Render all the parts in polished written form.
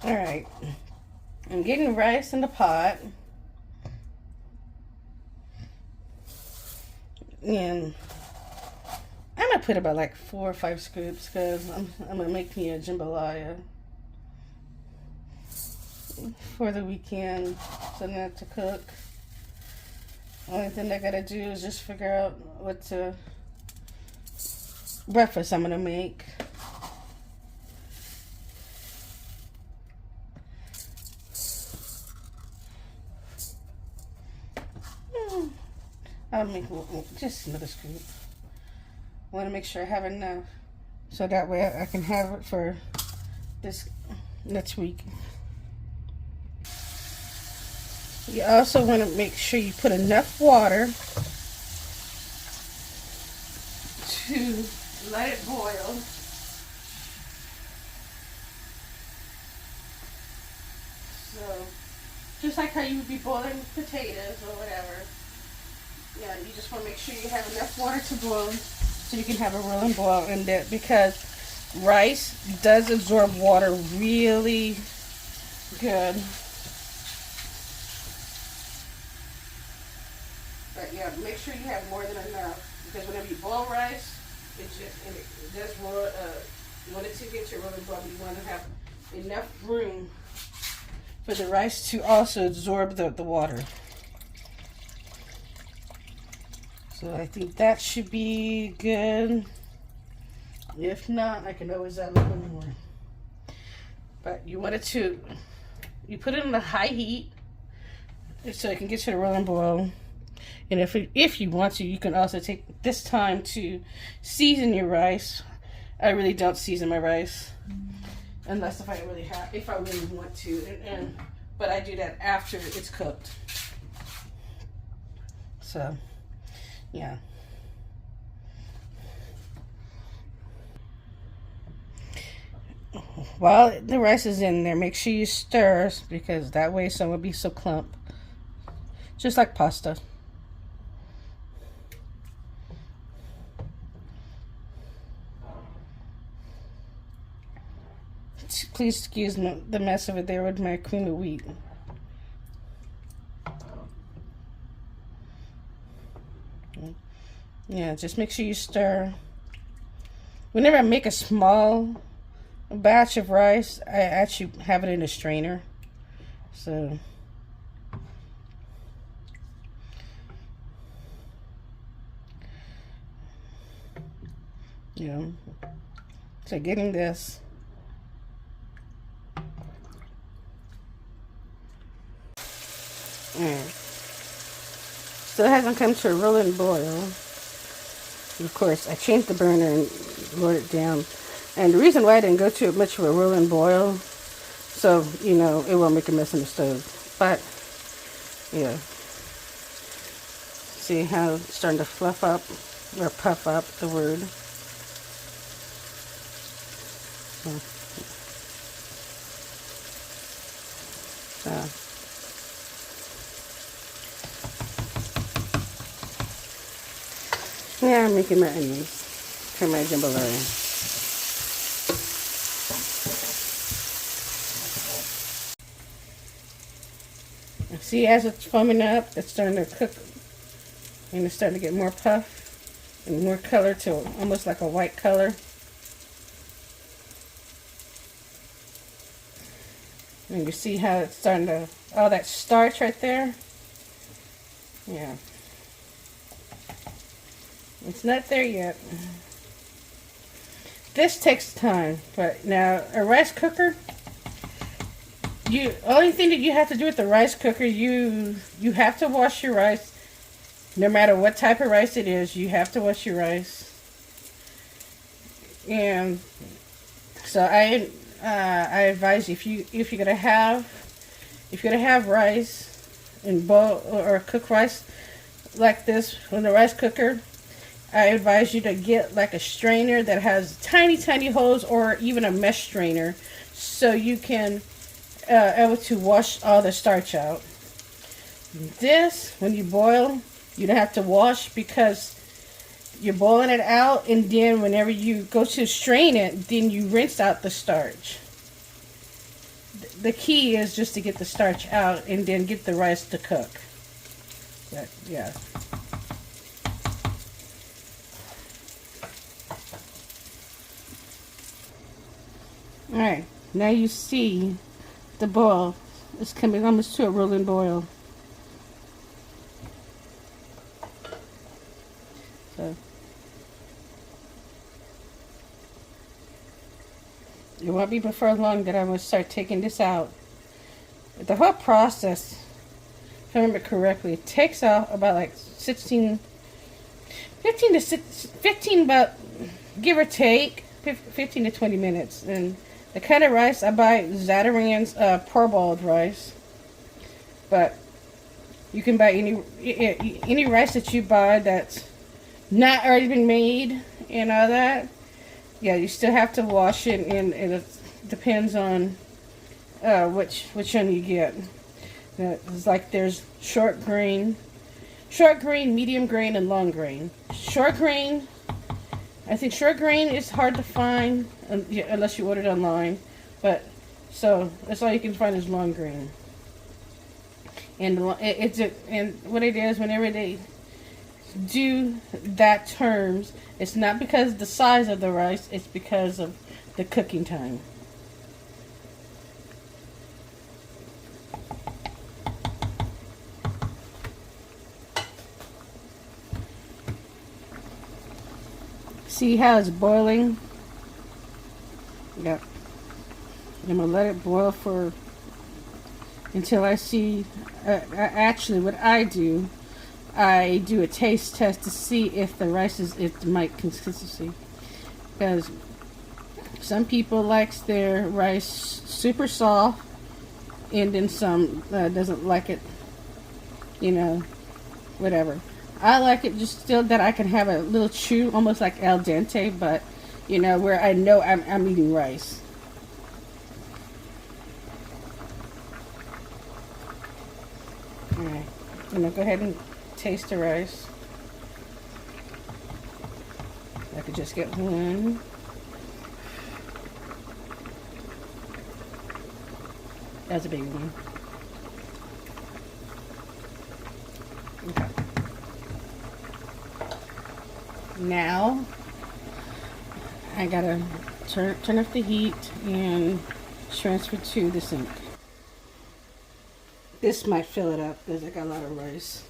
Alright, I'm getting rice in the pot. And I'm gonna put about like 4 or 5 scoops because I'm gonna make me a jambalaya for the weekend, so not to cook. Only thing I gotta do is just figure out what breakfast I'm gonna make. I'll make just another scoop. I want to make sure I have enough, so that way I can have it for this next week. You also want to make sure you put enough water to let it boil. So, just like how you would be boiling potatoes or whatever. Yeah, you just want to make sure you have enough water to boil so you can have a rolling boil in there, because rice does absorb water really good. But yeah, make sure you have more than enough, because whenever you boil rice, it does roll. You want it to get to a rolling boil, but you want to have enough room for the rice to also absorb the water. So I think that should be good. If not, I can always add a little more. But you want it to, you put it in the high heat so it can get to the rolling boil. And if you want to, you can also take this time to season your rice. I really don't season my rice unless if I really want to. But I do that after it's cooked. So, yeah. While the rice is in there, make sure you stir, because that way so it won't be so clump. Just like pasta. Please excuse the mess of it there with my cream of wheat. Yeah, just make sure you stir. Whenever I make a small batch of rice, I actually have it in a strainer. So so getting this. Still hasn't come to a rolling boil. Of course, I changed the burner and lowered it down. And the reason why I didn't go to much of a rolling boil, so, it won't make a mess in the stove. But, yeah. See how it's starting to fluff up, or puff up, the word. So. Yeah, I'm making my onions for my jambalaya. See, as it's foaming up, it's starting to cook, and it's starting to get more puff and more color to almost like a white color. And you see how it's starting to, all that starch right there? Yeah. It's not there yet. This takes time, but now a rice cooker, only thing that you have to do with the rice cooker, you have to wash your rice. No matter what type of rice it is, you have to wash your rice. And so I advise if you're gonna have rice and boil or cook rice like this in the rice cooker, I advise you to get like a strainer that has tiny holes, or even a mesh strainer, so you can able to wash all the starch out. This, when you boil, you don't have to wash, because you're boiling it out, and then whenever you go to strain it, then you rinse out the starch. the key is just to get the starch out and then get the rice to cook. But yeah. Alright, now you see the boil is coming almost to a rolling boil. So it won't be before long that I'm going to start taking this out. The whole process, if I remember correctly, it takes out about like 15 to 15, about, give or take, 15 to 20 minutes. And the kind of rice I buy, Zatarain's parboiled rice. But you can buy any rice that you buy that's not already been made and all that. Yeah, you still have to wash it, and it depends on which one you get. It's like there's short grain, medium grain, and long grain. Short grain, I think short grain is hard to find unless you order it online. But so that's all you can find is long grain. And and what it is, whenever they do that terms, it's not because of the size of the rice, it's because of the cooking time. See how it's boiling? Yep. I'm gonna let it boil for until I see. Actually, what I do a taste test to see if the rice is the right consistency, because some people likes their rice super soft, and then some doesn't like it. Whatever. I like it just still that I can have a little chew, almost like al dente, but where I know I'm eating rice. All right, I'm gonna go ahead and taste the rice. I could just get one. That's a big one. Okay. Now I gotta turn off the heat and transfer to the sink. This might fill it up because I got a lot of rice.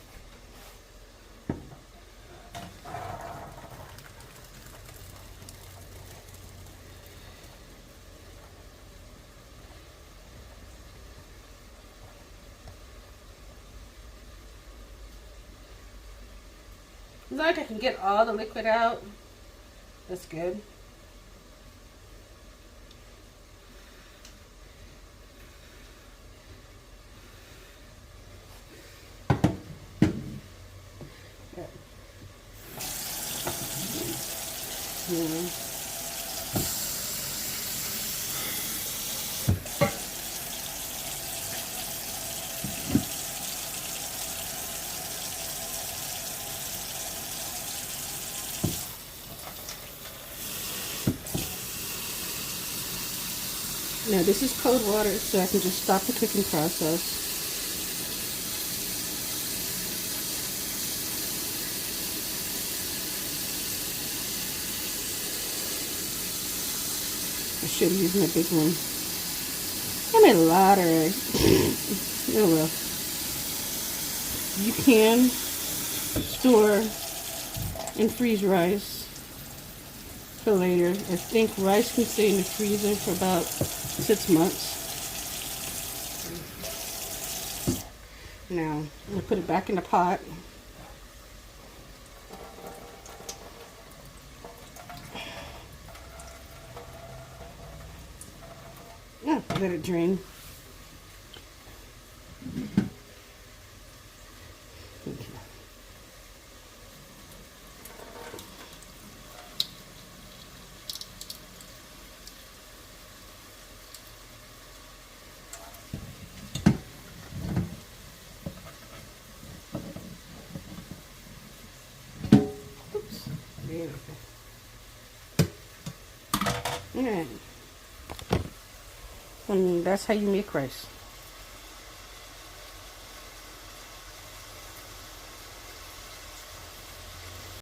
Like I can get all the liquid out. That's good. Now this is cold water, so I can just stop the cooking process. I should have used my big one. I made a lot of rice. Oh well. You can store and freeze rice for later. I think rice can stay in the freezer for about 6 months. Now, I'm going to put it back in the pot. Oh, let it drain. Okay. Alright. I mean, that's how you make rice.